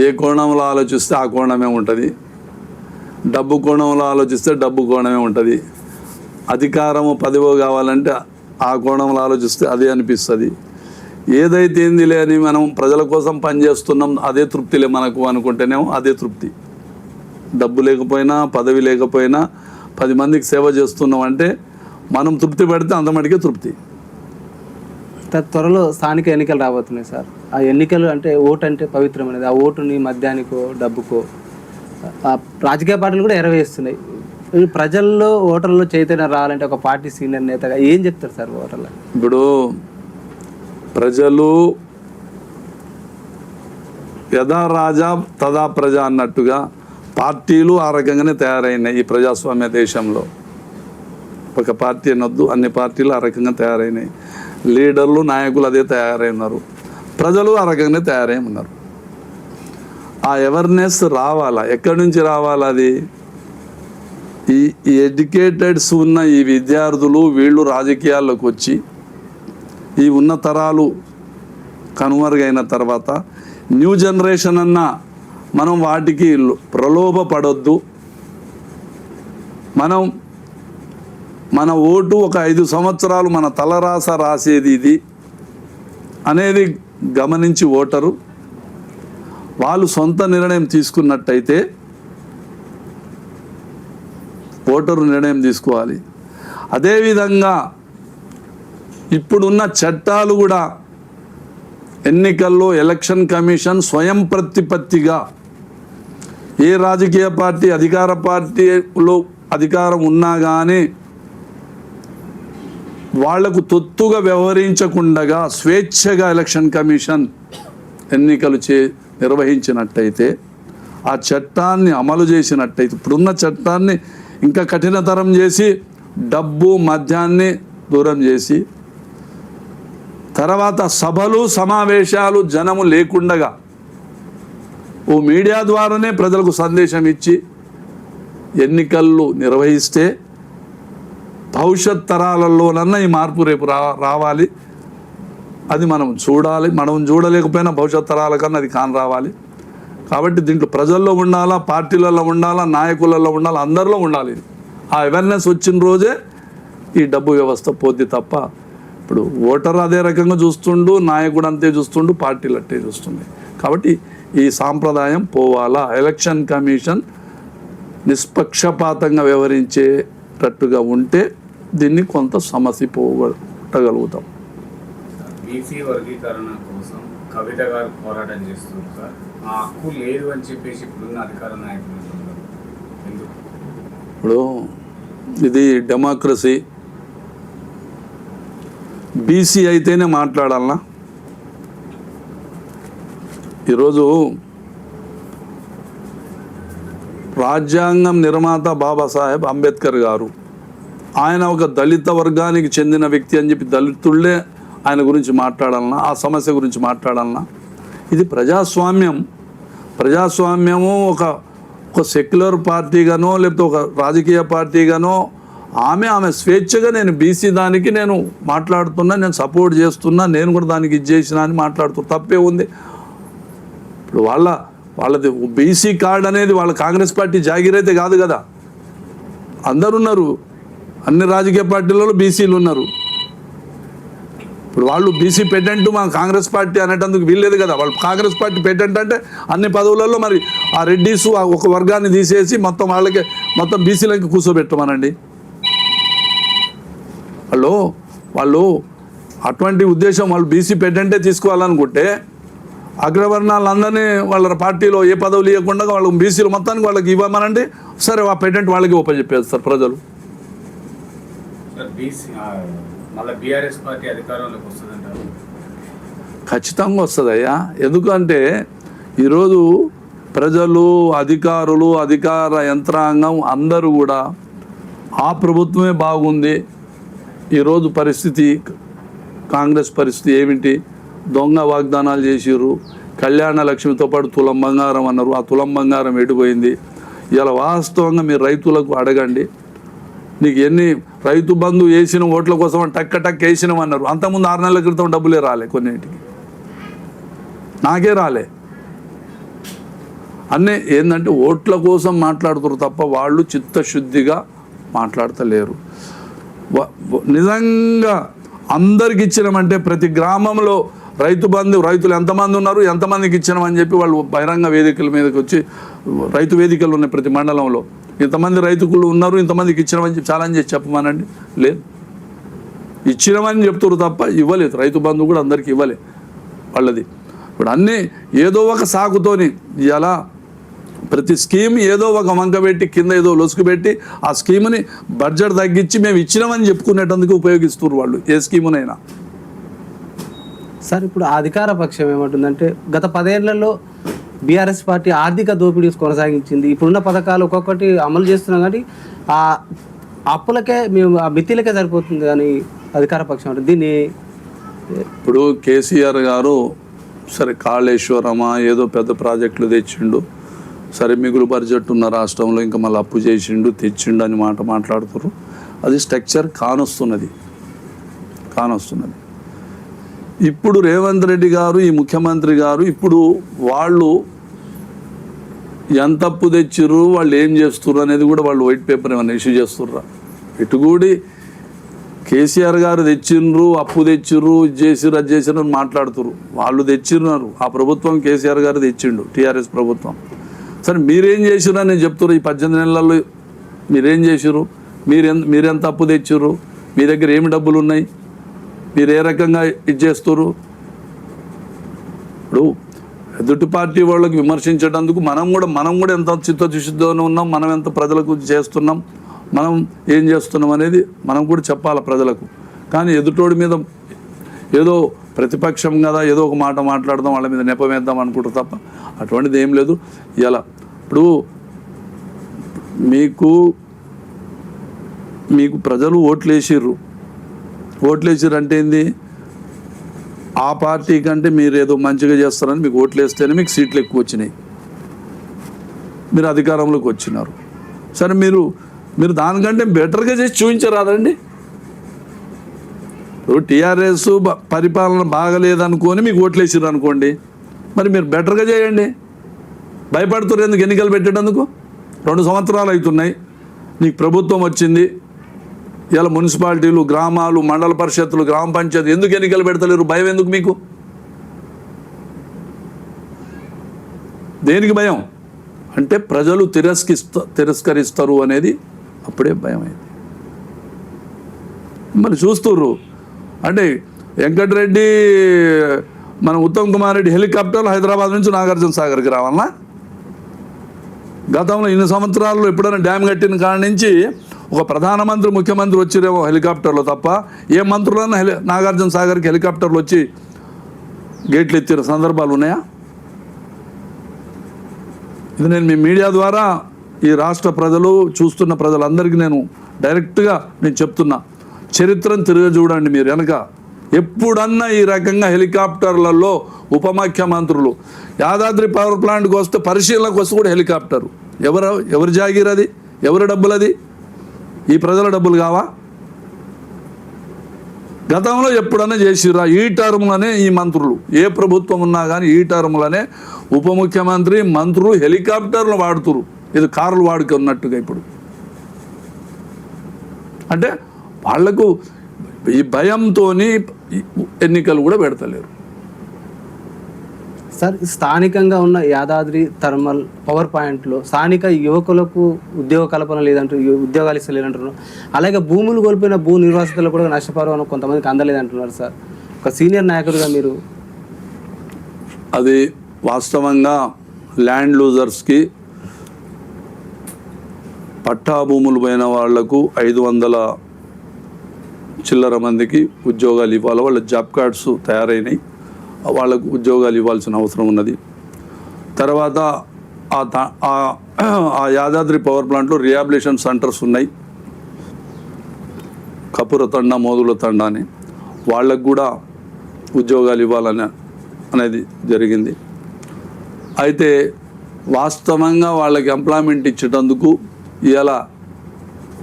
ఏ కోణంలో ఆలోచిస్తే ఆ కోణమే ఉంటుంది. డబ్బు కోణంలో ఆలోచిస్తే డబ్బు కోణమే ఉంటుంది. అధికారము పదవో కావాలంటే ఆ కోణంలో ఆలోచిస్తే అదే అనిపిస్తుంది. ఏదైతే ఏందిలే అని మనం ప్రజల కోసం పనిచేస్తున్నాం, అదే తృప్తిలే మనకు అనుకుంటేనేమో అదే తృప్తి. డబ్బు లేకపోయినా, పదవి లేకపోయినా 10 మందికి సేవ చేస్తున్నాం అంటే మనం తృప్తి పడితే అంతమటికే తృప్తి. త్వరలో స్థానిక ఎన్నికలు రాబోతున్నాయి సార్. ఆ ఎన్నికలు అంటే ఓటు అంటే పవిత్రమైనది. ఆ ఓటుని మద్యానికో, డబ్బుకో రాజకీయ పార్టీలు కూడా ఎరవేస్తున్నాయి. ప్రజల్లో, ఓటర్లలో చైతన్యం రావాలంటే ఒక పార్టీ సీనియర్ నేతగా ఏం చెప్తారు సార్ ఓటర్లు? ఇప్పుడు ప్రజలు యథా రాజా తదా ప్రజ అన్నట్టుగా పార్టీలు ఆ రకంగానే తయారైనాయి. ఈ ప్రజాస్వామ్య దేశంలో ఒక పార్టీ అనొద్దు, అన్ని పార్టీలు ఆ రకంగా తయారైనాయి. లీడర్లు, నాయకులు అదే తయారైనారు. ప్రజలు ఆ రకంగానే తయారై ఉన్నారు. ఆ అవేర్నెస్ రావాలా? ఎక్కడి నుంచి రావాలా? అది ఈ ఎడ్యుకేటెడ్స్ ఉన్న ఈ విద్యార్థులు వీళ్ళు రాజకీయాల్లోకి వచ్చి ఈ ఉన్న తరాలు కనుమరుగైన తర్వాత న్యూ జనరేషన్ అన్న మనం వాటికి ప్రలోభపడొద్దు. మనం మన ఓటు ఒక 5 సంవత్సరాలు మన తలరాస రాసేది ఇది అనేది గమనించి ఓటరు వాళ్ళు సొంత నిర్ణయం తీసుకున్నట్టయితే ఓటరు నిర్ణయం తీసుకోవాలి. అదేవిధంగా ఇప్పుడున్న చట్టాలు కూడా ఎన్నికల్లో ఎలక్షన్ కమిషన్ స్వయం ప్రతిపత్తిగా ఏ రాజకీయ పార్టీ అధికార పార్టీలో అధికారం ఉన్నా కానీ వాళ్లకు తొత్తుగా వ్యవహరించకుండా స్వేచ్ఛగా ఎలక్షన్ కమిషన్ ఎన్నికలు నిర్వహించినట్టయితే, ఆ చట్టాన్ని అమలు చేసినట్టయితే, ఇప్పుడున్న చట్టాన్ని ఇంకా కఠినతరం చేసి డబ్బు మద్యాన్ని దూరం చేసి, తర్వాత సభలు సమావేశాలు జనము లేకుండగా ఓ మీడియా ద్వారానే ప్రజలకు సందేశం ఇచ్చి ఎన్నికలు నిర్వహిస్తే భవిష్యత్ తరాలలోనన్నా ఈ మార్పు రేపు రావాలి. అది మనం చూడాలి. మనం చూడలేకపోయినా భవిష్యత్ తరాల కన్నా అది కాని రావాలి. కాబట్టి దీంట్లో ప్రజల్లో ఉండాలా, పార్టీలలో ఉండాలా, నాయకులలో ఉండాలా, అందరిలో ఉండాలి. ఆ అవేర్నెస్ వచ్చిన రోజే ఈ డబ్బు వ్యవస్థ పోద్ది తప్ప ఇప్పుడు ఓటర్ అదే రకంగా చూస్తుండు, నాయకుడు అంతే చూస్తుండు, పార్టీలు అట్టే చూస్తుంది. కాబట్టి ఈ సాంప్రదాయం పోవాలా. ఎలక్షన్ కమిషన్ నిష్పక్షపాతంగా వ్యవహరించేటట్టుగా ఉంటే దీన్ని కొంత సమస్య పోగొట్టగలుగుతాం. బీసీ వర్గీకరణ కోసం కవిత గారు పోరాటం చేస్తున్నారు సార్. ఆ హక్కు లేదు అని చెప్పేసి ఇప్పుడున్న అధికార నాయకులు ఎందుకు? ఇప్పుడు ఇది డెమోక్రసీ. బీసీ అయితేనే మాట్లాడాలనా? ఈరోజు రాజ్యాంగం నిర్మాత బాబాసాహెబ్ అంబేద్కర్ గారు, ఆయన ఒక దళిత వర్గానికి చెందిన వ్యక్తి అని చెప్పి దళితుళ్ళే ఆయన గురించి మాట్లాడాలన్నా, ఆ సమస్య గురించి మాట్లాడాలన్నా? ఇది ప్రజాస్వామ్యము ఒక సెక్యులర్ పార్టీగానో లేకపోతే ఒక రాజకీయ పార్టీగానో ఆమె స్వేచ్ఛగా నేను బీసీ దానికి నేను మాట్లాడుతున్నా, నేను సపోర్ట్ చేస్తున్నా, నేను కూడా దానికి ఇది చేసినా అని మాట్లాడుతున్నా, తప్పే ఉంది. ఇప్పుడు వాళ్ళది బీసీ కార్డు అనేది వాళ్ళ కాంగ్రెస్ పార్టీ జాగిరైతే కాదు కదా. అందరు ఉన్నారు, అన్ని రాజకీయ పార్టీలలో బీసీలు ఉన్నారు. ఇప్పుడు వాళ్ళు బీసీ పెటెంట్ మా కాంగ్రెస్ పార్టీ అనేటందుకు వీల్లేదు కదా. వాళ్ళు కాంగ్రెస్ పార్టీ పెటెంట్ అంటే అన్ని పదవులలో మరి ఆ రెడ్డిస్ ఒక వర్గాన్ని తీసేసి మొత్తం బీసీలకి కూర్చోబెట్టమనండి. వాళ్ళు అటువంటి ఉద్దేశం, వాళ్ళు బీసీ పెటెంటే తీసుకోవాలనుకుంటే అగ్రవర్ణాలందరినీ వాళ్ళ పార్టీలో ఏ పదవులు ఇవ్వకుండా వాళ్ళకి బీసీలు మొత్తానికి వాళ్ళకి ఇవ్వమనండి. సరే, ఆ పెటెంట్ వాళ్ళకి చెప్పేస్తారు ప్రజలు. ఖచ్చితంగా వస్తుందయ్యా. ఎందుకంటే ఈరోజు ప్రజలు, అధికారులు, అధికార యంత్రాంగం అందరూ కూడా ఆ ప్రభుత్వమే బాగుంది. ఈరోజు పరిస్థితి, కాంగ్రెస్ పరిస్థితి ఏమిటి? దొంగ వాగ్దానాలు చేసిర్రు. కళ్యాణ లక్ష్మితో పాటు తులం బంగారం అన్నారు. ఆ తులం బంగారం ఎడిపోయింది. ఇలా వాస్తవంగా మీరు రైతులకు అడగండి, నీకు ఎన్ని రైతు బంధు వేసిన ఓట్ల కోసం టక్క వేసినామన్నారు. అంతకుముందు 6 నెలల క్రితం డబ్బులే రాలే, కొన్నింటికి నాకే రాలే. అన్నీ ఏంటంటే ఓట్ల కోసం మాట్లాడుతారు తప్ప వాళ్ళు చిత్తశుద్ధిగా మాట్లాడతలేరు. నిజంగా అందరికి ఇచ్చినామంటే ప్రతి గ్రామంలో రైతులు ఎంతమంది ఉన్నారు, ఎంతమందికి ఇచ్చినామని చెప్పి వాళ్ళు బహిరంగ వేదికల మీదకి వచ్చి, రైతు వేదికలు ఉన్నాయి ప్రతి మండలంలో, ఇంతమంది రైతులు ఉన్నారు, ఇంతమందికి ఇచ్చినామని చెప్పి ఛాలెంజ్ చేసి చెప్పమనండి. లేదు, ఇచ్చినామని చెప్తారు తప్ప ఇవ్వలేదు. రైతు బంధు కూడా అందరికీ ఇవ్వలే వాళ్ళది. ఇప్పుడు అన్నీ ఏదో ఒక సాకుతోని ఇలా ప్రతి స్కీమ్ ఏదో ఒక వంక పెట్టి కింద ఏదో లొసుకు పెట్టి ఆ స్కీమ్ని బడ్జెట్ తగ్గించి మేము ఇచ్చినామని చెప్పుకునేటందుకు ఉపయోగిస్తున్నారు వాళ్ళు ఏ స్కీమునైనా. సార్, ఇప్పుడు అధికార పక్షం ఏమంటుందంటే గత 10 ఏళ్లలో బీఆర్ఎస్ పార్టీ ఆర్థిక దోపిడీ కొనసాగించింది. ఇప్పుడున్న పథకాలు ఒక్కొక్కటి అమలు చేస్తున్నాం కానీ ఆ అప్పులకే మేము ఆ మిత్తిలకే సరిపోతుంది కానీ అధికార పక్షం అంటే దీన్ని. ఇప్పుడు కేసీఆర్ గారు సరే కాళేశ్వరమా ఏదో పెద్ద ప్రాజెక్టులు తెచ్చిండు, సరే మిగులు బడ్జెట్ ఉన్న రాష్ట్రంలో ఇంకా మళ్ళీ అప్పు చేసిండు తెచ్చిండు అని మాట్లాడుతున్నారు. అది స్ట్రక్చర్ కానొస్తున్నది. ఇప్పుడు రేవంత్ రెడ్డి గారు, ఈ ముఖ్యమంత్రి గారు, ఇప్పుడు వాళ్ళు ఎంత అప్పు తెచ్చిర్రు, వాళ్ళు ఏం చేస్తుర్రు అనేది కూడా వాళ్ళు వైట్ పేపర్ ఏమైనా ఇష్యూ చేస్తుర్రా? ఇటుగూడి కేసీఆర్ గారు తెచ్చిండ్రు, అప్పు తెచ్చిర్రు, ఇది చేసిర్రు, అది చేసిర్రు అని మాట్లాడుతున్నారు. వాళ్ళు తెచ్చిన్నారు, ఆ ప్రభుత్వం కేసీఆర్ గారు తెచ్చిండు, టీఆర్ఎస్ ప్రభుత్వం. సరే మీరేం చేసిర్రు అని నేను చెప్తున్నారు. ఈ 18 నెలల్లో మీరేం చేసిర్రు? మీరెంత అప్పు తెచ్చిర్రు? మీ దగ్గర ఏమి డబ్బులు ఉన్నాయి? మీరు ఏ రకంగా ఇది చేస్తున్నారు? ఇప్పుడు ఎదుటి పార్టీ వాళ్ళకి విమర్శించేటందుకు మనం కూడా ఎంత చిత్తశుద్ధితో ఉన్నాం, మనం ఎంత ప్రజలకు చేస్తున్నాం, మనం ఏం చేస్తున్నాం అనేది మనం కూడా చెప్పాలి ప్రజలకు. కానీ ఎదుటోడి మీద ఏదో ప్రతిపక్షం కదా ఏదో ఒక మాట మాట్లాడదాం, వాళ్ళ మీద నెపమేద్దాం అనుకుంటారు తప్ప అటువంటిది ఏం లేదు. ఇలా ఇప్పుడు మీకు ప్రజలు ఓట్లేసిర్రు అంటే ఏంది? ఆ పార్టీ కంటే మీరు ఏదో మంచిగా చేస్తారని మీకు ఓట్లేస్తేనే మీకు సీట్లు ఎక్కువ వచ్చినాయి, మీరు అధికారంలోకి వచ్చినారు. సరే మీరు దానికంటే బెటర్గా చేసి చూపించరాదండి. ఇప్పుడు టీఆర్ఎస్ పరిపాలన బాగలేదనుకొని మీకు ఓట్లేసారు అనుకోండి, మరి మీరు బెటర్గా చేయండి. భయపడుతున్నారు ఎందుకు? ఎన్నికలు పెట్టేటందుకు 2 సంవత్సరాలు అవుతున్నాయి, నీకు ప్రభుత్వం వచ్చింది. ఇలా మున్సిపాలిటీలు, గ్రామాలు, మండల పరిషత్తులు, గ్రామ పంచాయతీ ఎందుకు ఎన్నికలు పెడతలేరు? భయం ఎందుకు మీకు? దేనికి భయం? అంటే ప్రజలు తిరస్కరిస్తారు అనేది అప్పుడే భయం అయింది. మరి చూస్తుర్రు అంటే వెంకటరెడ్డి మన ఉత్తమ్ కుమార్ రెడ్డి హెలికాప్టర్లు హైదరాబాద్ నుంచి నాగార్జున సాగర్కి రావాలన్నా? గతంలో ఇన్ని సంవత్సరాల్లో ఎప్పుడైనా డ్యామ్ కట్టిన కాడి నుంచి ఒక ప్రధానమంత్రి, ముఖ్యమంత్రి వచ్చిరేమో హెలికాప్టర్లో తప్ప ఏ మంత్రులన్నా నాగార్జున సాగర్కి హెలికాప్టర్లు వచ్చి గేట్లు ఎత్తిన సందర్భాలు ఉన్నాయా? ఇది నేను మీ మీడియా ద్వారా ఈ రాష్ట్ర ప్రజలు, చూస్తున్న ప్రజలందరికీ నేను డైరెక్ట్గా చెప్తున్నా, చరిత్రను తిరిగి చూడండి మీరు వెనక. ఎప్పుడన్నా ఈ రకంగా హెలికాప్టర్లలో ఉప ముఖ్యమంత్రులు యాదాద్రి పవర్ ప్లాంట్కి వస్తే పరిశీలనకు వస్తే కూడా హెలికాప్టరు ఎవరు జాగీర్ అది? ఎవరి డబ్బులు అది? ఈ ప్రజల డబ్బులు కావా? గతంలో ఎప్పుడన్నా చేసిరా? ఈ టర్మ్లోనే ఈ మంత్రులు, ఏ ప్రభుత్వం ఉన్నా కానీ ఈ టర్మ్లోనే ఉప ముఖ్యమంత్రి, మంత్రులు హెలికాప్టర్లు వాడుతురు. ఇది కార్లు వాడుకున్నట్టుగా. ఇప్పుడు అంటే వాళ్లకు ఈ భయంతో ఎన్నికలు కూడా పెడతలేరు. సార్, స్థానికంగా ఉన్న యాదాద్రి థర్మల్ పవర్ పాయింట్లో స్థానిక యువకులకు ఉద్యోగ కల్పన లేదంటారు, ఉద్యోగాలు ఇస్తలేదంటారు. అలాగే భూములు కోల్పోయిన భూ నిర్వాసితులు కూడా నష్టపరిహారం కొంతమందికి అందలేదంటున్నారు. సార్, ఒక సీనియర్ నాయకుడిగా మీరు అది వాస్తవంగా ల్యాండ్ లూజర్స్కి, పట్టా భూములు పోయిన వాళ్లకు 500 చిల్లర మందికి ఉద్యోగాలు ఇవ్వాలి. వాళ్ళ జాబ్ కార్డ్స్ తయారైనాయి, వాళ్ళకు ఉద్యోగాలు ఇవ్వాల్సిన అవసరం ఉన్నది. తర్వాత ఆ యాదాద్రి పవర్ ప్లాంట్లో రిహాబిలిటేషన్ సెంటర్స్ ఉన్నాయి, కపుర తండ, మోదుల తండ అని, వాళ్ళకు కూడా ఉద్యోగాలు ఇవ్వాలని అనేది జరిగింది. అయితే వాస్తవంగా వాళ్ళకి ఎంప్లాయ్మెంట్ ఇచ్చేటందుకు ఇలా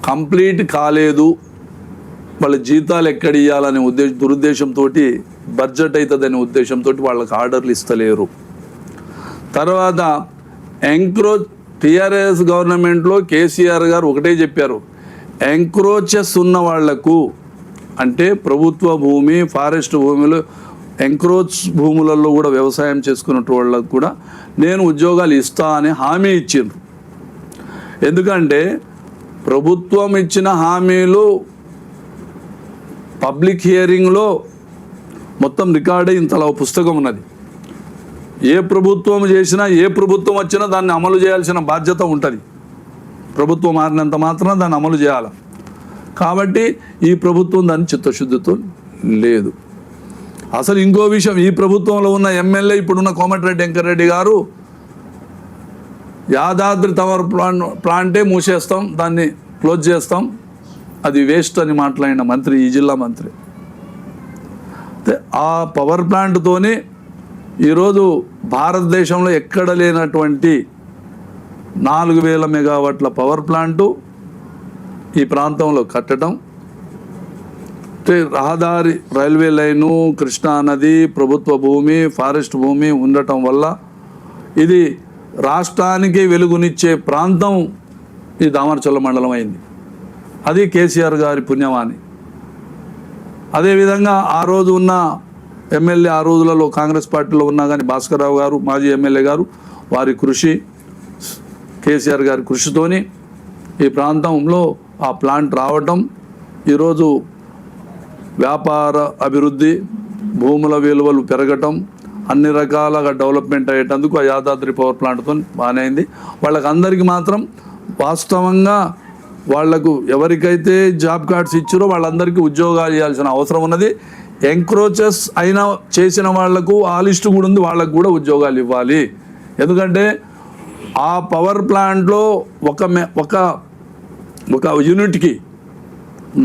కంప్లీట్ కాలేదు, వాళ్ళ జీతాలు ఎక్కడ ఇవ్వాలనే దురుద్దేశంతో, బడ్జెట్ అవుతుందనే ఉద్దేశంతో వాళ్ళకి ఆర్డర్లు ఇస్తలేరు. తర్వాత టీఆర్ఎస్ గవర్నమెంట్లో కేసీఆర్ గారు ఒకటే చెప్పారు, ఎంక్రోచెస్ ఉన్న వాళ్లకు, అంటే ప్రభుత్వ భూమి, ఫారెస్ట్ భూములు, ఎంక్రోచ్ భూములలో కూడా వ్యవసాయం చేసుకున్న వాళ్ళకు కూడా నేను ఉద్యోగాలు ఇస్తా అని హామీ ఇచ్చిండ్రు. ఎందుకంటే ప్రభుత్వం ఇచ్చిన హామీలు పబ్లిక్ హియరింగ్లో మొత్తం రికార్డ్ అయ్యి ఇంతలా పుస్తకం ఉన్నది. ఏ ప్రభుత్వం చేసినా, ఏ ప్రభుత్వం వచ్చినా దాన్ని అమలు చేయాల్సిన బాధ్యత ఉంటుంది. ప్రభుత్వం మారినంత మాత్రం దాన్ని అమలు చేయాలి. కాబట్టి ఈ ప్రభుత్వం దాన్ని చిత్తశుద్ధితో లేదు. అసలు ఇంకో విషయం, ఈ ప్రభుత్వంలో ఉన్న ఎమ్మెల్యే ఇప్పుడున్న కోమటిరెడ్డి వెంకటరెడ్డి గారు యాదాద్రి పవర్ ప్లాంటే మూసేస్తాం, దాన్ని క్లోజ్ చేస్తాం, అది వేస్ట్ అని మాట్లాడిన మంత్రి, ఈ జిల్లా మంత్రి. ఆ పవర్ ప్లాంట్తోనే ఈరోజు భారతదేశంలో ఎక్కడ లేనటువంటి 4000 మెగావాట్ల పవర్ ప్లాంటు ఈ ప్రాంతంలో కట్టడం, రహదారి, రైల్వే లైను, కృష్ణా నది, ప్రభుత్వ భూమి, ఫారెస్ట్ భూమి ఉండటం వల్ల ఇది రాష్ట్రానికి వెలుగునిచ్చే ప్రాంతం ఈ దామరచల్ల మండలం అయింది. అది కేసీఆర్ గారి పుణ్యమాని. అదేవిధంగా ఆ రోజు ఉన్న ఎమ్మెల్యే, ఆ రోజులలో కాంగ్రెస్ పార్టీలో ఉన్నా కానీ భాస్కర్రావు గారు మాజీ ఎమ్మెల్యే గారు, వారి కృషి, కేసీఆర్ గారి కృషితోని ఈ ప్రాంతంలో ఆ ప్లాంట్ రావటం, ఈరోజు వ్యాపార అభివృద్ధి, భూముల విలువలు పెరగటం, అన్ని రకాలుగా డెవలప్మెంట్ అయ్యేటందుకు ఆ యాదాద్రి పవర్ ప్లాంట్తో బాగానే అయింది. వాళ్ళకి అందరికీ మాత్రం వాస్తవంగా వాళ్లకు ఎవరికైతే జాబ్ కార్డ్స్ ఇచ్చారో వాళ్ళందరికీ ఉద్యోగాలు ఇవ్వాల్సిన అవసరం ఉన్నది. ఎంక్రోచెస్ అయినా చేసిన వాళ్లకు ఆ లిస్టు కూడా ఉంది, వాళ్ళకు కూడా ఉద్యోగాలు ఇవ్వాలి. ఎందుకంటే ఆ పవర్ ప్లాంట్లో ఒక యూనిట్కి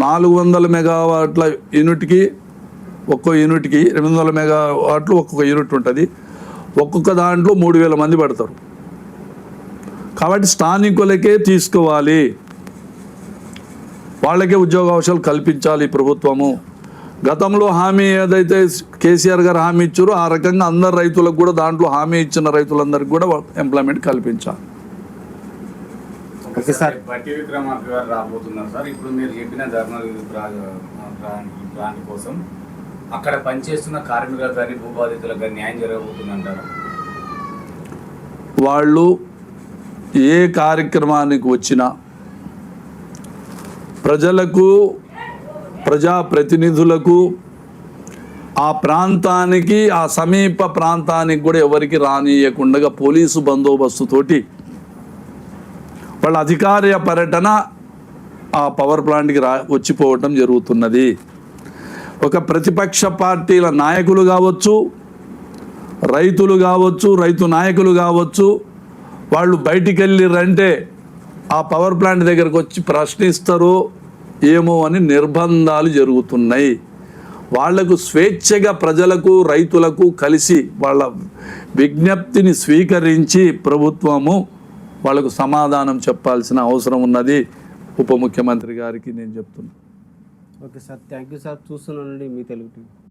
400 మెగావాట్ల యూనిట్కి, ఒక్కో యూనిట్కి 200 మెగావాట్లు ఒక్కొక్క యూనిట్ ఉంటుంది. ఒక్కొక్క దాంట్లో 3000 మంది పడతారు. కాబట్టి స్థానికులకే తీసుకోవాలి, వాళ్ళకే ఉద్యోగ అవకాశాలు కల్పించాలి ప్రభుత్వము. గతంలో హామీ ఏదైతే కేసీఆర్ గారు హామీ ఇచ్చారో ఆ రకంగా అందరు రైతులకు కూడా దాంట్లో హామీ ఇచ్చిన రైతులందరికీ కూడా ఎంప్లాయ్మెంట్ కల్పించాలి. ఓకే సార్, బట్టి విక్రమార్క గారు రాబోతున్నారు సార్. ఇప్పుడు మీరు చెప్పిన ధర్మల్ ప్లాంట్ కోసం అక్కడ పనిచేస్తున్న కార్మికులకు కానీ భూబాధితులకు కానీ న్యాయం జరగబోతుందంటారా? వాళ్ళు ఏ కార్యక్రమానికి వచ్చినా ప్రజలకు, ప్రజాప్రతినిధులకు, ఆ ప్రాంతానికి, ఆ సమీప ప్రాంతానికి కూడా ఎవరికి రానియకుండా పోలీసు బందోబస్తుతోటి వాళ్ళ అధికార పర్యటన ఆ పవర్ ప్లాంట్కి వచ్చిపోవటం జరుగుతున్నది. ఒక ప్రతిపక్ష పార్టీల నాయకులు కావచ్చు, రైతులు కావచ్చు, రైతు నాయకులు కావచ్చు, వాళ్ళు బయటికి వెళ్ళిరంటే ఆ పవర్ ప్లాంట్ దగ్గరకు వచ్చి ప్రశ్నిస్తారో ఏమో అని నిర్బంధాలు జరుగుతున్నాయి. వాళ్లకు స్వేచ్ఛగా ప్రజలకు, రైతులకు కలిసి వాళ్ళ విజ్ఞప్తిని స్వీకరించి ప్రభుత్వము వాళ్ళకు సమాధానం చెప్పాల్సిన అవసరం ఉన్నది. ఉప ముఖ్యమంత్రి గారికి నేను చెప్తున్నాను. Okay sir, thank you sir. చూస్తున్నానండి మీ తెలుగు టీవీ.